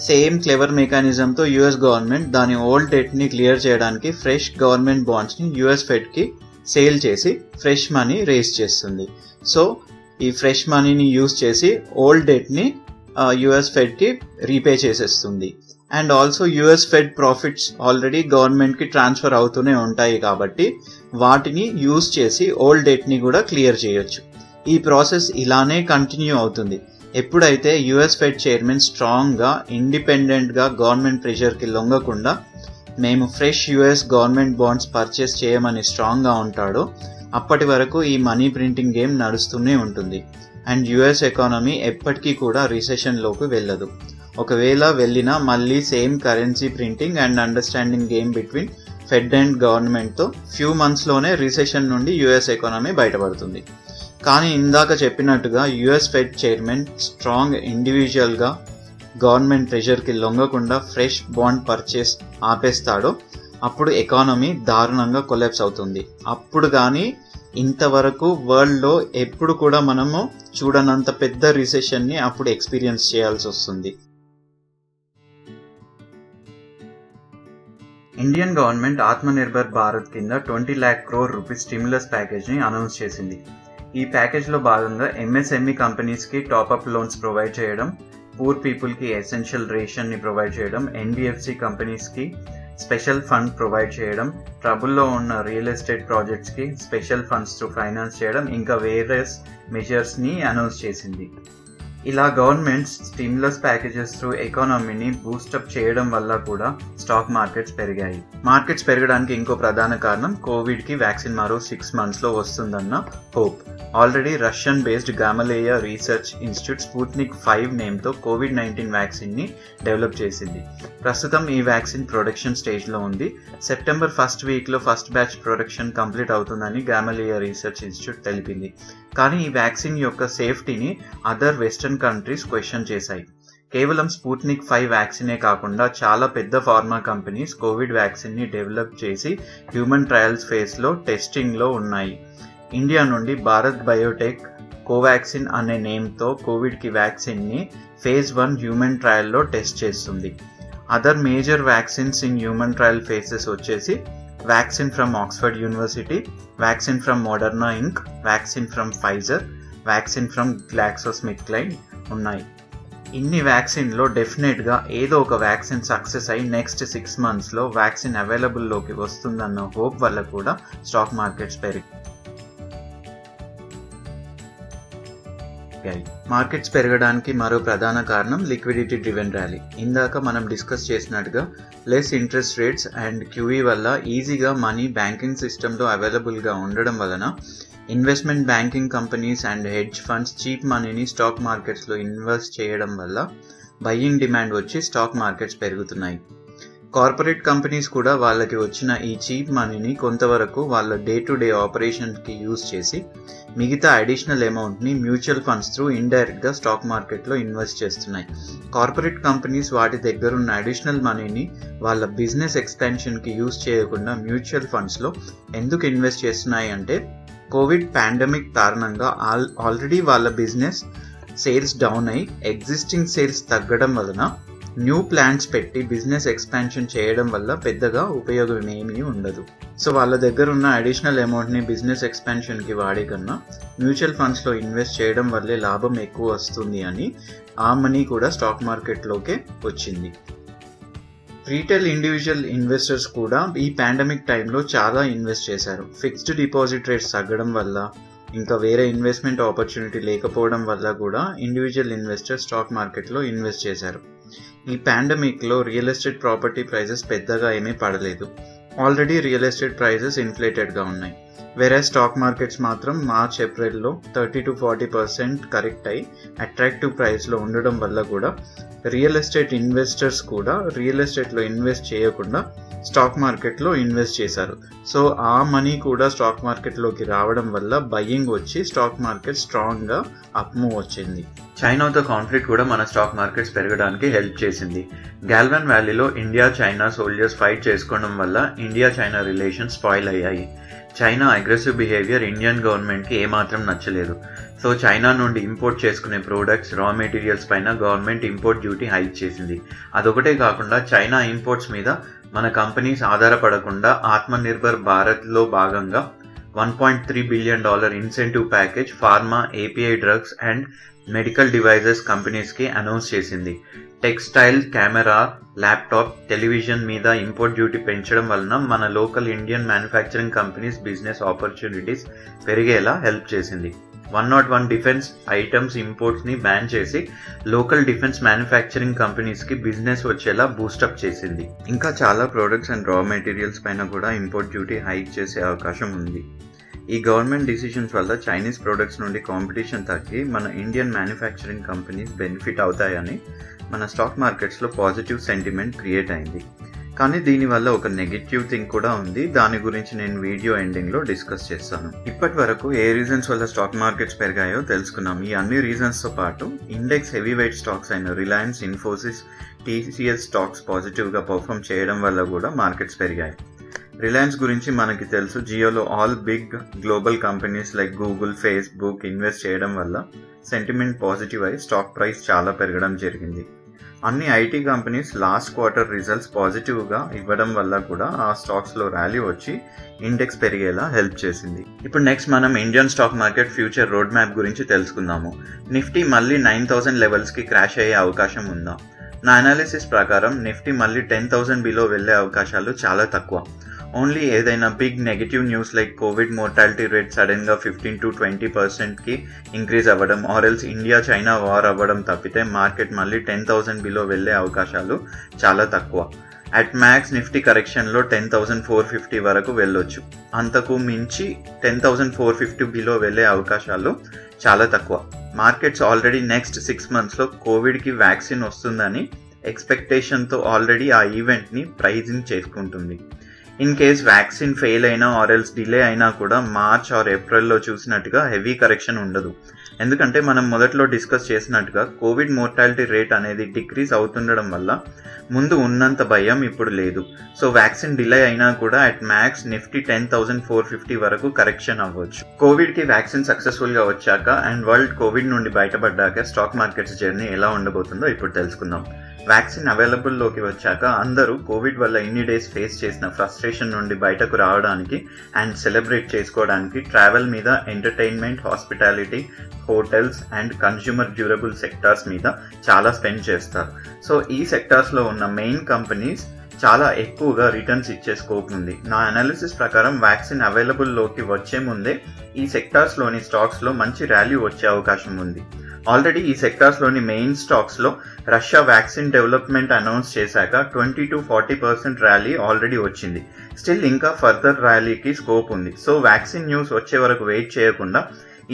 సేమ్ క్లెవర్ మెకానిజంతో యుఎస్ గవర్నమెంట్ దాని ఓల్డ్ డెట్ని క్లియర్ చేయడానికి ఫ్రెష్ గవర్నమెంట్ బాండ్స్ని యుఎస్ ఫెడ్కి సేల్ చేసి ఫ్రెష్ మనీ రేస్ చేస్తుంది. సో ఈ ఫ్రెష్ మనీని యూజ్ చేసి ఓల్డ్ డెట్ని యుఎస్ ఫెడ్కి రీపే చేసేస్తుంది. And also US fed profits already గవర్నమెంట్కి ట్రాన్స్ఫర్ అవుతూనే ఉంటాయి కాబట్టి వాటిని యూజ్ చేసి ఓల్డ్ డెట్ని కూడా క్లియర్ చేయొచ్చు. ఈ ప్రాసెస్ ఇలానే కంటిన్యూ అవుతుంది. ఎప్పుడైతే యుఎస్ ఫెడ్ చైర్మన్ స్ట్రాంగ్గా ఇండిపెండెంట్గా గవర్నమెంట్ ప్రెషర్కి లొంగకుండా మేము fresh US government bonds purchase చేయమని స్ట్రాంగ్గా ఉంటాడో అప్పటి వరకు ఈ మనీ ప్రింటింగ్ గేమ్ నడుస్తూనే ఉంటుంది. అండ్ యుఎస్ ఎకానమీ ఎప్పటికీ కూడా రిసెషన్లోకి వెళ్ళదు. ఒకవేళ వెళ్ళినా మళ్ళీ same currency printing and understanding game between fed and గవర్నమెంట్తో ఫ్యూ మంత్స్లోనే రిసెషన్ నుండి యుఎస్ ఎకానమీ బయటపడుతుంది. కానీ ఇందాక చెప్పినట్టుగా యుఎస్ ఫెడ్ చైర్మన్ స్ట్రాంగ్ ఇండివిజువల్గా గవర్నమెంట్ ప్రెషర్కి లొంగకుండా ఫ్రెష్ బాండ్ పర్చేస్ ఆపేస్తాడో అప్పుడు ఎకానమీ దారుణంగా కొలాప్స్ అవుతుంది. అప్పుడు కానీ ఇంతవరకు వరల్డ్లో ఎప్పుడు కూడా మనము చూడనంత పెద్ద రిసెషన్ని అప్పుడు ఎక్స్పీరియన్స్ చేయాల్సి వస్తుంది. ఇండియన్ గవర్నమెంట్ ఆత్మనిర్భర్ భారత్ కింద 20 lakh crore రూపీస్ స్టిమ్యులస్ ప్యాకేజ్ని అనౌన్స్ చేసింది. ఈ ప్యాకేజ్లో భాగంగా ఎంఎస్ఎంఈ కంపెనీస్కి టాప్అప్ లోన్స్ ప్రొవైడ్ చేయడం, పూర్ పీపుల్కి ఎసెన్షియల్ రేషన్ని ప్రొవైడ్ చేయడం, ఎన్బిఎఫ్సి కంపెనీస్కి స్పెషల్ ఫండ్ ప్రొవైడ్ చేయడం, ట్రబుల్లో ఉన్న రియల్ ఎస్టేట్ ప్రాజెక్ట్స్కి స్పెషల్ ఫండ్స్ త్రూ ఫైనాన్స్ చేయడం, ఇంకా వేరియస్ మెజర్స్ని అనౌన్స్ చేసింది. ఇలా గవర్నమెంట్స్ స్టిమ్యులస్ ప్యాకేజెస్ త్రూ ఎకానమీని బూస్టప్ చేయడం వల్ల కూడా స్టాక్ మార్కెట్స్ పెరిగాయి. మార్కెట్స్ పెరగడానికి ఇంకో ప్రధాన కారణం కోవిడ్కి వ్యాక్సిన్ మరో 6 monthsలో వస్తుందన్న hope. Already Russian based Gamaleya research institute Sputnik 5 నేమ్తో COVID-19 వ్యాక్సిన్ని డెవలప్ చేసింది. ప్రస్తుతం ఈ వ్యాక్సిన్ ప్రొడక్షన్ స్టేజ్లో ఉంది. సెప్టెంబర్ 1st వీక్లో ఫస్ట్ బ్యాచ్ ప్రొడక్షన్ కంప్లీట్ అవుతుందని గామలేయా రీసెర్చ్ ఇన్స్టిట్యూట్ తెలిపింది. కానీ ఈ వ్యాక్సిన్ యొక్క సేఫ్టీని అదర్ వెస్టర్న్ కంట్రీస్ క్వశ్చన్ చేశాయి. కేవలం స్పుత్నిక్ 5 వ్యాక్సినే కాకుండా చాలా పెద్ద ఫార్మా కంపెనీస్ కోవిడ్ వ్యాక్సిన్ని డెవలప్ చేసి హ్యూమన్ ట్రయల్స్ ఫేజ్లో టెస్టింగ్లో ఉన్నాయి. ఇండియా నుండి భారత్ బయోటెక్ కోవాక్సిన్ అనే నేమ్తో కోవిడ్కి వ్యాక్సిన్ని phase 1 హ్యూమన్ ట్రయల్లో టెస్ట్ చేస్తుంది. Other major vaccines in human trial phases వచ్చేసి vaccine from Oxford university, vaccine from Moderna Inc, vaccine from Pfizer, vaccine from GlaxoSmithKline ఉన్నాయి. ఇన్ని వ్యాక్సిన్లో డెఫినెట్గా ఏదో ఒక వ్యాక్సిన్ సక్సెస్ అయి నెక్స్ట్ 6 monthsలో వ్యాక్సిన్ అవైలబుల్లోకి వస్తుందన్న హోప్ వల్ల కూడా స్టాక్ మార్కెట్స్ పెరిగాయి. మార్కెట్స్ పెరగడానికి మరో ప్రధాన కారణం లిక్విడిటీ డ్రివెన్ ర్యాలీ. ఇందాక మనం డిస్కస్ చేసినట్టుగా less interest rates and QE వల్ల ఈజీగా మనీ బ్యాంకింగ్ సిస్టంలో అవైలబుల్గా ఉండడం వలన investment banking companies and hedge funds cheap మనీని స్టాక్ మార్కెట్స్లో ఇన్వెస్ట్ చేయడం వల్ల బయ్యింగ్ డిమాండ్ వచ్చి స్టాక్ మార్కెట్స్ పెరుగుతున్నాయి. కార్పొరేట్ కంపెనీస్ కూడా వాళ్ళకి వచ్చిన ఈ చీప్ మనీని కొంతవరకు వాళ్ళ డే టు డే ఆపరేషన్కి యూజ్ చేసి మిగతా అడిషనల్ అమౌంట్ని మ్యూచువల్ ఫండ్స్ త్రూ ఇండైరెక్ట్గా స్టాక్ మార్కెట్లో ఇన్వెస్ట్ చేస్తున్నాయి. కార్పొరేట్ కంపెనీస్ వాటి దగ్గరున్న అడిషనల్ మనీని వాళ్ళ బిజినెస్ ఎక్స్పాన్షన్కి యూజ్ చేయకుండా మ్యూచువల్ ఫండ్స్లో ఎందుకు ఇన్వెస్ట్ చేస్తున్నాయి అంటే కోవిడ్ పాండమిక్ కారణంగా ఆల్రెడీ వాళ్ళ బిజినెస్ సేల్స్ డౌన్ అయి ఎగ్జిస్టింగ్ సేల్స్ తగ్గడం వలన న్యూ ప్లాన్స్ పెట్టి బిజినెస్ ఎక్స్పాన్షన్ చేయడం వల్ల పెద్దగా ఉపయోగం ఏమీ ఉండదు. సో వాళ్ళ దగ్గర ఉన్న అడిషనల్ అమౌంట్ని బిజినెస్ ఎక్స్పాన్షన్కి వాడే కన్నా మ్యూచువల్ ఫండ్స్లో ఇన్వెస్ట్ చేయడం వల్లే లాభం ఎక్కువ వస్తుంది అని ఆ మనీ కూడా స్టాక్ మార్కెట్లోకే వచ్చింది. రీటైల్ ఇండివిజువల్ ఇన్వెస్టర్స్ కూడా ఈ పాండమిక్ టైంలో చాలా ఇన్వెస్ట్ చేశారు. ఫిక్స్డ్ డిపాజిట్ రేట్స్ తగ్గడం వల్ల ఇంకా వేరే ఇన్వెస్ట్మెంట్ ఆపర్చునిటీ లేకపోవడం వల్ల కూడా ఇండివిజువల్ ఇన్వెస్టర్స్ స్టాక్ మార్కెట్లో ఇన్వెస్ట్ చేశారు. ఈ పాండమిక్లో రియల్ ఎస్టేట్ ప్రాపర్టీ ప్రైజెస్ పెద్దగా ఏమీ పడలేదు. ఆల్రెడీ రియల్ ఎస్టేట్ ప్రైజెస్ ఇన్ఫ్లేటెడ్గా ఉన్నాయి. వేరే స్టాక్ మార్కెట్స్ మాత్రం మార్చ్ ఏప్రిల్లో 30-40% కరెక్ట్ అయి అట్రాక్టివ్ ప్రైస్లో ఉండడం వల్ల కూడా రియల్ ఎస్టేట్ ఇన్వెస్టర్స్ కూడా రియల్ ఎస్టేట్లో ఇన్వెస్ట్ చేయకుండా స్టాక్ మార్కెట్లో ఇన్వెస్ట్ చేశారు. సో ఆ మనీ కూడా స్టాక్ మార్కెట్లోకి రావడం వల్ల బయ్యింగ్ వచ్చి స్టాక్ మార్కెట్ స్ట్రాంగ్గా అప్ మూవ్ వచ్చింది. చైనాతో కాన్ఫ్లిక్ట్ కూడా మన స్టాక్ మార్కెట్స్ పెరగడానికి హెల్ప్ చేసింది. గాల్వన్ వ్యాలీలో ఇండియా చైనా సోల్జర్స్ ఫైట్ చేసుకోవడం వల్ల ఇండియా చైనా రిలేషన్స్ స్పాయిల్ అయ్యాయి. చైనా అగ్రెసివ్ బిహేవియర్ ఇండియన్ గవర్నమెంట్కి ఏమాత్రం నచ్చలేదు. సో చైనా నుండి ఇంపోర్ట్ చేసుకునే ప్రోడక్ట్స్, రా మెటీరియల్స్ పైన గవర్నమెంట్ ఇంపోర్ట్ డ్యూటీ హైక్ చేసింది. అదొకటే కాకుండా చైనా ఇంపోర్ట్స్ మీద మన కంపెనీస్ ఆధారపడకుండా ఆత్మనిర్భర్ భారత్లో భాగంగా $1.3 billion incentive package pharma, API drugs and medical devices కంపెనీస్కి అనౌన్స్ చేసింది. టెక్స్టైల్, కెమెరా, ల్యాప్టాప్, టెలివిజన్ మీద ఇంపోర్ట్ డ్యూటీ పెంచడం వలన మన local Indian manufacturing companies business opportunities పెరిగేలా హెల్ప్ చేసింది. 101 డిఫెన్స్ ఐటమ్స్ ఇంపోర్ట్స్ని బ్యాన్ చేసి లోకల్ డిఫెన్స్ మ్యానుఫ్యాక్చరింగ్ కంపెనీస్కి బిజినెస్ వచ్చేలా బూస్టప్ చేసింది. ఇంకా చాలా ప్రోడక్ట్స్ అండ్ రా మెటీరియల్స్ పైన కూడా ఇంపోర్ట్ డ్యూటీ హైక్ చేసే అవకాశం ఉంది. ఈ గవర్నమెంట్ డిసిషన్స్ వల్ల చైనీస్ ప్రోడక్ట్స్ నుండి కాంపిటీషన్ తగ్గి మన ఇండియన్ మ్యానుఫ్యాక్చరింగ్ కంపెనీస్ బెనిఫిట్ అవుతాయని మన స్టాక్ మార్కెట్స్లో పాజిటివ్ సెంటిమెంట్ క్రియేట్ అయింది. కానీ దీనివల్ల ఒక నెగటివ్ థింగ్ కూడా ఉంది. దాని గురించి నేను వీడియో ఎండింగ్లో డిస్కస్ చేస్తాను. ఇప్పటి వరకు ఏ రీజన్స్ వల్ల స్టాక్ మార్కెట్స్ పెరిగాయో తెలుసుకున్నాం. ఈ అన్ని రీజన్స్తో పాటు ఇండెక్స్ హెవీ వెయిట్ స్టాక్స్ అయిన రిలయన్స్, ఇన్ఫోసిస్, TCS స్టాక్స్ పాజిటివ్గా పర్ఫామ్ చేయడం వల్ల కూడా మార్కెట్స్ పెరిగాయి. రిలయన్స్ గురించి మనకి తెలుసు. జియోలో all big global companies like Google, Facebook invest చేయడం వల్ల సెంటిమెంట్ పాజిటివ్ అయి స్టాక్ ప్రైస్ చాలా పెరగడం జరిగింది. అన్ని IT companies last quarter results పాజిటివ్గా ఇవ్వడం వల్ల కూడా ఆ స్టాక్స్లో ర్యాలీ వచ్చి ఇండెక్స్ పెరిగేలా హెల్ప్ చేసింది. ఇప్పుడు నెక్స్ట్ మనం Indian stock market future road map గురించి తెలుసుకుందాము. నిఫ్టీ మళ్ళీ 9,000 లెవెల్స్కి క్రాష్ అయ్యే అవకాశం ఉందా? నా అనాలిసిస్ ప్రకారం నిఫ్టీ మళ్ళీ 10,000 బిలో వెళ్లే అవకాశాలు చాలా తక్కువ. ఓన్లీ ఏదైనా big negative news like COVID mortality rate సడన్గా 15 to 20%కి ఇంక్రీజ్ అవ్వడం, ఆర్ఎల్స్ ఇండియా చైనా వార్ అవ్వడం తప్పితే మార్కెట్ మళ్ళీ 10,000 బిలో వెళ్లే అవకాశాలు చాలా తక్కువ. అట్ మ్యాక్స్ నిఫ్టీ కరెక్షన్లో 10,450 వరకు వెళ్ళొచ్చు. అంతకు మించి 10,450 బిలో వెళ్లే అవకాశాలు చాలా తక్కువ. మార్కెట్స్ ఆల్రెడీ నెక్స్ట్ 6 monthsలో కోవిడ్కి వ్యాక్సిన్ వస్తుందని ఎక్స్పెక్టేషన్తో ఆల్రెడీ ఆ ఈవెంట్ని ప్రైజింగ్ చేసుకుంటుంది. ఇన్ కేస్ వ్యాక్సిన్ ఫెయిల్ అయినా ఆర్ఎల్స్ డిలే అయినా కూడా మార్చ్ ఆర్ ఏప్రిల్లో చూసినట్టుగా హెవీ కరెక్షన్ ఉండదు. ఎందుకంటే మనం మొదట్లో డిస్కస్ చేసినట్టుగా కోవిడ్ మోర్టాలిటీ రేట్ అనేది డిక్రీజ్ అవుతుండడం వల్ల ముందు ఉన్నంత భయం ఇప్పుడు లేదు. సో వ్యాక్సిన్ డిలే అయినా కూడా అట్ మ్యాక్స్ నిఫ్టీ 10,450 వరకు కరెక్షన్ అవ్వచ్చు. కోవిడ్కి వ్యాక్సిన్ సక్సెస్ఫుల్గా వచ్చాక అండ్ వరల్డ్ కోవిడ్ నుండి బయటపడ్డాక స్టాక్ మార్కెట్స్ జర్నీ ఎలా ఉండబోతుందో ఇప్పుడు తెలుసుకుందాం. వ్యాక్సిన్ అవైలబుల్లోకి వచ్చాక అందరూ కోవిడ్ వల్ల ఇన్ని డేస్ ఫేస్ చేసిన ఫ్రస్ట్రేషన్ నుండి బయటకు రావడానికి అండ్ సెలబ్రేట్ చేసుకోవడానికి ట్రావెల్ మీద, entertainment, hospitality, hotels and consumer durable sectors మీద చాలా స్పెండ్ చేస్తారు. సో ఈ సెక్టార్స్లో ఉన్న మెయిన్ కంపెనీస్ చాలా ఎక్కువగా రిటర్న్స్ ఇచ్చే స్కోప్ ఉంది. నా అనాలిసిస్ ప్రకారం వ్యాక్సిన్ అవైలబుల్లోకి వచ్చే ముందే ఈ సెక్టార్స్లోని స్టాక్స్లో మంచి ర్యాలీ వచ్చే అవకాశం ఉంది. ఆల్రెడీ ఈ సెక్టార్స్లోని మెయిన్ స్టాక్స్లో రష్యా వ్యాక్సిన్ డెవలప్మెంట్ అనౌన్స్ చేశాక 20 to 40% ర్యాలీ ఆల్రెడీ వచ్చింది. స్టిల్ ఇంకా ఫర్దర్ ర్యాలీకి స్కోప్ ఉంది. సో వ్యాక్సిన్ న్యూస్ వచ్చే వరకు వెయిట్ చేయకుండా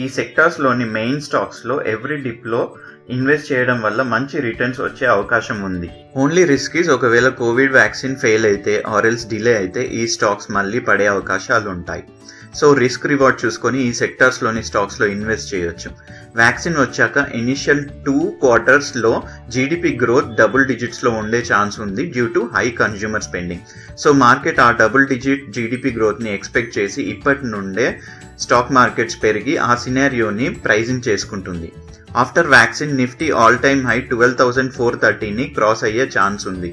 ఈ సెక్టార్స్లోని మెయిన్ స్టాక్స్లో ఎవ్రీ డిప్లో ఇన్వెస్ట్ చేయడం వల్ల మంచి రిటర్న్స్ వచ్చే అవకాశం ఉంది. ఓన్లీ రిస్క్ ఈజ్ ఒకవేళ కోవిడ్ వ్యాక్సిన్ ఫెయిల్ అయితే ఆర్ఎల్స్ డిలే అయితే ఈ స్టాక్స్ మళ్ళీ పడే అవకాశాలు ఉంటాయి. సో రిస్క్ రివార్డ్ చూసుకొని ఈ సెక్టార్స్లోని స్టాక్స్లో ఇన్వెస్ట్ చేయొచ్చు. వ్యాక్సిన్ వచ్చాక ఇనిషియల్ 2 quartersలో జీడిపి గ్రోత్ డబుల్ డిజిట్స్లో ఉండే ఛాన్స్ ఉంది due to high consumer spending. So market ఆ డబుల్ డిజిట్ జీడిపి గ్రోత్ని ఎక్స్పెక్ట్ చేసి ఇప్పటి నుండే స్టాక్ మార్కెట్స్ పెరిగి ఆ సినారియోని ప్రైజింగ్ చేసుకుంటుంది. After vaccine Nifty all time high 12,430ని క్రాస్ అయ్యే ఛాన్స్ ఉంది.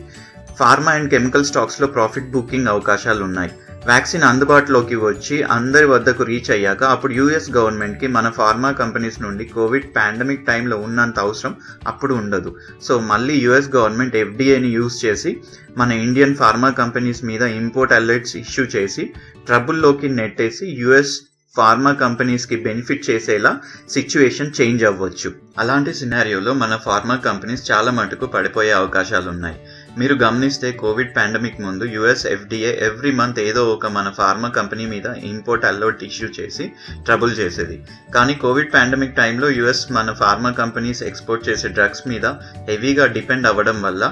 ఫార్మా అండ్ కెమికల్ స్టాక్స్లో ప్రాఫిట్ బుకింగ్ అవకాశాలు ఉన్నాయి. వ్యాక్సిన్ అందుబాటులోకి వచ్చి అందరి వద్దకు రీచ్ అయ్యాక అప్పుడు యూఎస్ గవర్నమెంట్కి మన ఫార్మా కంపెనీస్ నుండి కోవిడ్ పాండమిక్ టైంలో ఉన్నంత అవసరం అప్పుడు ఉండదు. సో మళ్ళీ యూఎస్ గవర్నమెంట్ FDAని యూజ్ చేసి మన ఇండియన్ ఫార్మా కంపెనీస్ మీద ఇంపోర్ట్ అలర్ట్స్ ఇష్యూ చేసి ట్రబుల్లోకి నెట్టేసి యూఎస్ ఫార్మా కంపెనీస్కి బెనిఫిట్ చేసేలా సిచ్యువేషన్ చేంజ్ అవ్వచ్చు. అలాంటి సినారియోలో మన ఫార్మా కంపెనీస్ చాలా మటుకు పడిపోయే అవకాశాలు ఉన్నాయి. మీరు గమనిస్తే కోవిడ్ పాండమిక్ ముందు యుఎస్ FDA ఎవ్రీ మంత్ ఏదో ఒక మన ఫార్మా కంపెనీ మీద ఇంపోర్ట్ అలర్ట్ ఇష్యూ చేసి ట్రబుల్ చేసేది. కానీ కోవిడ్ పాండమిక్ టైంలో యుఎస్ మన ఫార్మా కంపెనీస్ ఎక్స్పోర్ట్ చేసే డ్రగ్స్ మీద హెవీగా డిపెండ్ అవ్వడం వల్ల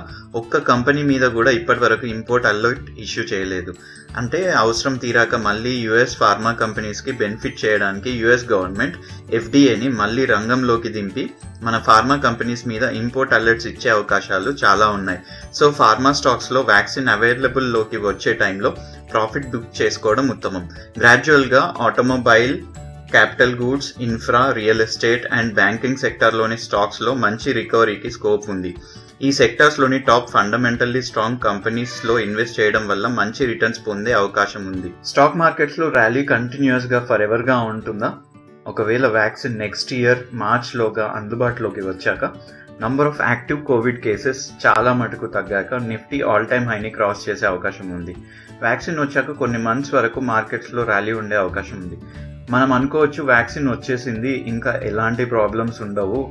ఒక్క కంపెనీ మీద కూడా ఇప్పటి వరకు ఇంపోర్ట్ అలర్ట్ ఇష్యూ చేయలేదు. అంటే అవసరం తీరాక మళ్ళీ యుఎస్ ఫార్మా కంపెనీస్కి బెనిఫిట్ చేయడానికి యుఎస్ గవర్నమెంట్ FDAని మళ్ళీ రంగంలోకి దింపి మన ఫార్మా కంపెనీస్ మీద ఇంపోర్ట్ అలర్ట్స్ ఇచ్చే అవకాశాలు చాలా ఉన్నాయి. సో ఫార్మా స్టాక్స్లో వ్యాక్సిన్ అవైలబుల్లోకి వచ్చే టైంలో ప్రాఫిట్ బుక్ చేసుకోవడం ఉత్తమం. గ్రాడ్యువల్గా automobile, capital goods, infra, real estate and banking సెక్టార్లోని స్టాక్స్లో మంచి రికవరీకి స్కోప్ ఉంది. ఈ సెక్టార్స్లోని టాప్ ఫండమెంటల్లీ స్ట్రాంగ్ కంపెనీస్లో ఇన్వెస్ట్ చేయడం వల్ల మంచి రిటర్న్స్ పొందే అవకాశం ఉంది. స్టాక్ మార్కెట్స్లో ర్యాలీ కంటిన్యూస్గా ఫర్ ఎవర్గా ఉంటుందా? ఒకవేళ వ్యాక్సిన్ నెక్స్ట్ ఇయర్ మార్చ్లోగా అందుబాటులోకి వచ్చాక number of active Covid cases చాలా మటుకు తగ్గాక నిఫ్టీ ఆల్ టైమ్ హైని క్రాస్ చేసే అవకాశం ఉంది. వ్యాక్సిన్ వచ్చాక కొన్ని మంత్స్ వరకు మార్కెట్స్లో ర్యాలీ ఉండే అవకాశం ఉంది. మనం అనుకోవచ్చు వ్యాక్సిన్ వచ్చేసింది, ఇంకా ఎలాంటి ప్రాబ్లమ్స్ ఉండవు,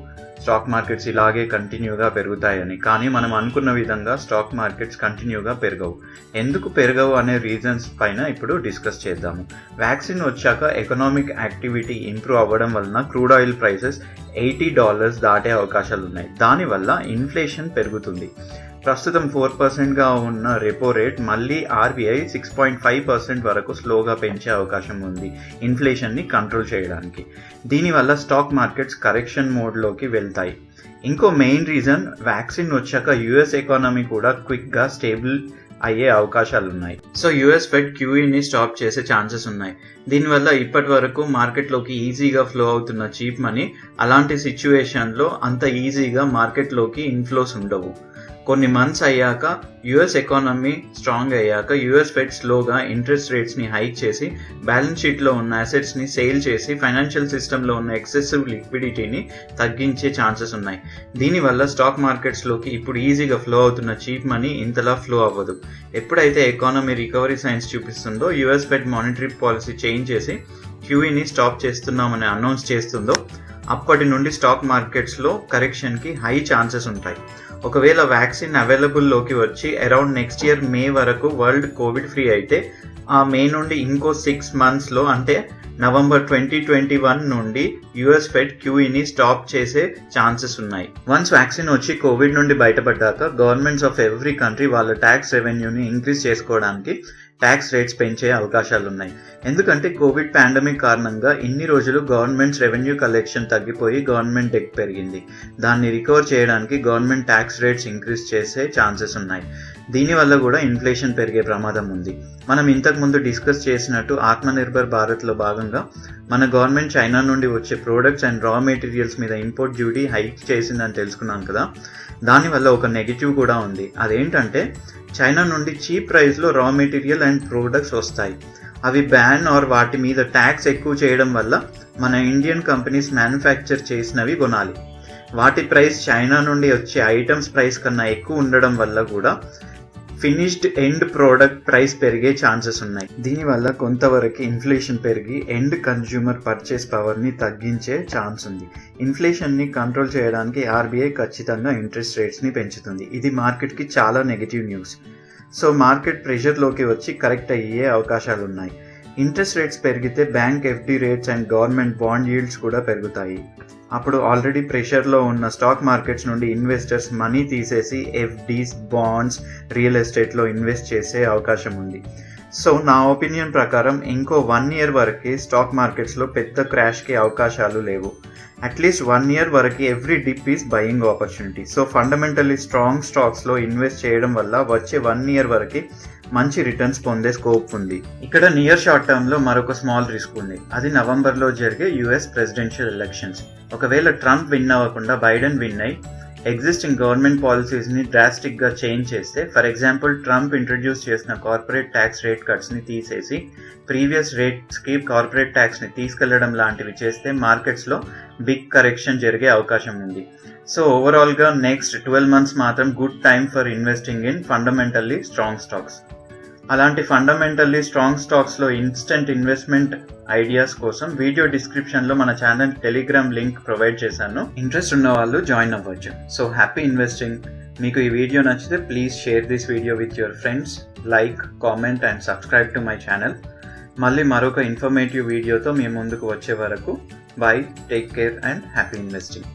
స్టాక్ మార్కెట్స్ ఇలాగే కంటిన్యూగా పెరుగుతాయని. కానీ మనం అనుకున్న విధంగా స్టాక్ మార్కెట్స్ కంటిన్యూగా పెరగవు. ఎందుకు పెరగవు అనే రీజన్స్ పైన ఇప్పుడు డిస్కస్ చేద్దాము. వ్యాక్సిన్ వచ్చాక ఎకనామిక్ యాక్టివిటీ ఇంప్రూవ్ అవ్వడం వలన క్రూడ్ ఆయిల్ ప్రైసెస్ $80 దాటే అవకాశాలు ఉన్నాయి. దానివల్ల ఇన్ఫ్లేషన్ పెరుగుతుంది. ప్రస్తుతం 4%గా ఉన్న రెపో రేట్ మళ్ళీ ఆర్బీఐ 6.5% వరకు స్లోగా పెంచే అవకాశం ఉంది ఇన్ఫ్లేషన్ని కంట్రోల్ చేయడానికి. దీనివల్ల స్టాక్ మార్కెట్స్ కరెక్షన్ మోడ్లోకి వెళ్తాయి. ఇంకో మెయిన్ రీజన్, వ్యాక్సిన్ వచ్చాక యుఎస్ ఎకానమీ కూడా క్విక్గా స్టేబుల్ అయ్యే అవకాశాలు ఉన్నాయి. సో యుఎస్ ఫెడ్ క్యూఈని స్టాప్ చేసే ఛాన్సెస్ ఉన్నాయి. దీనివల్ల ఇప్పటి వరకు మార్కెట్లోకి ఈజీగా ఫ్లో అవుతున్న చీప్ మనీ అలాంటి సిచ్యువేషన్లో అంత ఈజీగా మార్కెట్లోకి ఇన్ఫ్లోస్ ఉండవు. కొన్ని మంత్స్ అయ్యాక యుఎస్ ఎకానమీ స్ట్రాంగ్ అయ్యాక యుఎస్ ఫెడ్ స్లోగా ఇంట్రెస్ట్ రేట్స్ని హైక్ చేసి బ్యాలెన్స్ షీట్లో ఉన్న అసెట్స్ని సేల్ చేసి ఫైనాన్షియల్ సిస్టంలో ఉన్న ఎక్సెసివ్ లిక్విడిటీని తగ్గించే ఛాన్సెస్ ఉన్నాయి. దీనివల్ల స్టాక్ మార్కెట్స్లోకి ఇప్పుడు ఈజీగా ఫ్లో అవుతున్న చీప్ మనీ ఇంతలా ఫ్లో అవ్వదు. ఎప్పుడైతే ఎకానమీ రికవరీ సైన్స్ చూపిస్తుందో, US Fed monetary policy change చేసి క్యూఈని స్టాప్ చేస్తున్నామని అనౌన్స్ చేస్తుందో, అప్పటి నుండి స్టాక్ మార్కెట్స్లో కరెక్షన్కి హై ఛాన్సెస్ ఉంటాయి. ఒకవేళ వ్యాక్సిన్ అవైలబుల్లోకి వచ్చి అరౌండ్ నెక్స్ట్ ఇయర్ మే వరకు వరల్డ్ కోవిడ్ ఫ్రీ అయితే, ఆ మే నుండి ఇంకో 6 monthsలో అంటే నవంబర్ 2021 నుండి యుఎస్ ఫెడ్ క్యూఈని స్టాప్ చేసే ఛాన్సెస్ ఉన్నాయి. వన్స్ వ్యాక్సిన్ వచ్చి కోవిడ్ నుండి బయటపడ్డాక గవర్నమెంట్స్ ఆఫ్ ఎవ్రీ కంట్రీ వాళ్ళ ట్యాక్స్ రెవెన్యూని ఇంక్రీజ్ చేసుకోవడానికి ట్యాక్స్ రేట్స్ పెంచే అవకాశాలు ఉన్నాయి. ఎందుకంటే కోవిడ్ పాండమిక్ కారణంగా ఇన్ని రోజులు గవర్నమెంట్స్ రెవెన్యూ కలెక్షన్ తగ్గిపోయి గవర్నమెంట్ డెట్ పెరిగింది. దాన్ని రికవర్ చేయడానికి గవర్నమెంట్ ట్యాక్స్ రేట్స్ ఇంక్రీజ్ చేసే ఛాన్సెస్ ఉన్నాయి. దీనివల్ల కూడా ఇన్ఫ్లేషన్ పెరిగే ప్రమాదం ఉంది. మనం ఇంతకుముందు డిస్కస్ చేసినట్టు ఆత్మనిర్భర్ భారత్లో భాగంగా మన గవర్నమెంట్ చైనా నుండి వచ్చే ప్రోడక్ట్స్ అండ్ రా మెటీరియల్స్ మీద ఇంపోర్ట్ డ్యూటీ హైక్ చేసిందని తెలుసుకున్నాం కదా. దానివల్ల ఒక నెగిటివ్ కూడా ఉంది. అదేంటంటే చైనా నుండి చీప్ ప్రైస్లో రా మెటీరియల్ అండ్ ప్రోడక్ట్స్ వస్తాయి. అవి బ్యాన్ ఆర్ వాటి మీద ట్యాక్స్ ఎక్కువ చేయడం వల్ల మన ఇండియన్ కంపెనీస్ మ్యానుఫ్యాక్చర్ చేసినవి కొనాలి. వాటి ప్రైస్ చైనా నుండి వచ్చే ఐటమ్స్ ప్రైస్ కన్నా ఎక్కువ ఉండడం వల్ల కూడా ఫినిష్డ్ ఎండ్ ప్రోడక్ట్ ప్రైస్ పెరిగే ఛాన్సెస్ ఉన్నాయి. దీనివల్ల కొంతవరకు ఇన్ఫ్లేషన్ పెరిగి ఎండ్ కన్జ్యూమర్ పర్చేస్ పవర్ని తగ్గించే ఛాన్స్ ఉంది. ఇన్ఫ్లేషన్ని కంట్రోల్ చేయడానికి ఆర్బీఐ ఖచ్చితంగా ఇంట్రెస్ట్ రేట్స్ని పెంచుతుంది. ఇది మార్కెట్కి చాలా నెగిటివ్ న్యూస్. సో మార్కెట్ ప్రెషర్లోకి వచ్చి కరెక్ట్ అయ్యే అవకాశాలు ఉన్నాయి. ఇంట్రెస్ట్ రేట్స్ పెరిగితే bank FD rates and government bond yields కూడా పెరుగుతాయి. అప్పుడు ఆల్రెడీ ప్రెషర్లో ఉన్న స్టాక్ మార్కెట్స్ నుండి ఇన్వెస్టర్స్ మనీ తీసేసి ఎఫ్డీస్, బాండ్స్, రియల్ ఎస్టేట్లో ఇన్వెస్ట్ చేసే అవకాశం ఉంది. సో నా ఒపీనియన్ ప్రకారం ఇంకో 1 year వరకు స్టాక్ మార్కెట్స్లో పెద్ద క్రాష్కి అవకాశాలు లేవు. అట్లీస్ట్ 1 year వరకు every dip is buying opportunity. So fundamentally strong స్టాక్స్లో ఇన్వెస్ట్ చేయడం వల్ల వచ్చే 1 year వరకు మంచి రిటర్న్స్ పొందే స్కోప్ ఉంది. ఇక్కడ నియర్ షార్ట్ టర్మ్లో మరొక స్మాల్ రిస్క్ ఉంది. అది నవంబర్లో జరిగే యుఎస్ ప్రెసిడెన్షియల్ ఎలక్షన్స్. ఒకవేళ ట్రంప్ విన్ అవ్వకుండా బైడెన్ విన్ అయి ఎగ్జిస్టింగ్ గవర్నమెంట్ పాలసీస్ని డ్రాస్టిక్గా చేంజ్ చేస్తే, ఫర్ ఎగ్జాంపుల్ ట్రంప్ ఇంట్రడ్యూస్ చేసిన కార్పొరేట్ ట్యాక్స్ రేట్ కట్స్ని తీసేసి ప్రీవియస్ రేట్స్కి కార్పొరేట్ ట్యాక్స్ని తీసుకెళ్లడం లాంటివి చేస్తే మార్కెట్స్లో బిగ్ కరెక్షన్ జరిగే అవకాశం ఉంది. సో ఓవరాల్గా నెక్స్ట్ 12 months మాత్రం good time for investing in fundamentally strong stocks. అలాంటి ఫండమెంటల్లీ స్ట్రాంగ్ స్టాక్స్లో ఇన్స్టెంట్ ఇన్వెస్ట్మెంట్ ఐడియాస్ కోసం వీడియో డిస్క్రిప్షన్లో మన ఛానల్ టెలిగ్రామ్ లింక్ ప్రొవైడ్ చేశాను. ఇంట్రెస్ట్ ఉన్న వాళ్ళు జాయిన్ అవ్వచ్చు. So happy investing. మీకు ఈ వీడియో నచ్చితే please share this video with your friends, like, comment and subscribe to my channel. మళ్ళీ మరొక ఇన్ఫర్మేటివ్ వీడియోతో మీ ముందుకు వచ్చే వరకు bye, take care and happy investing.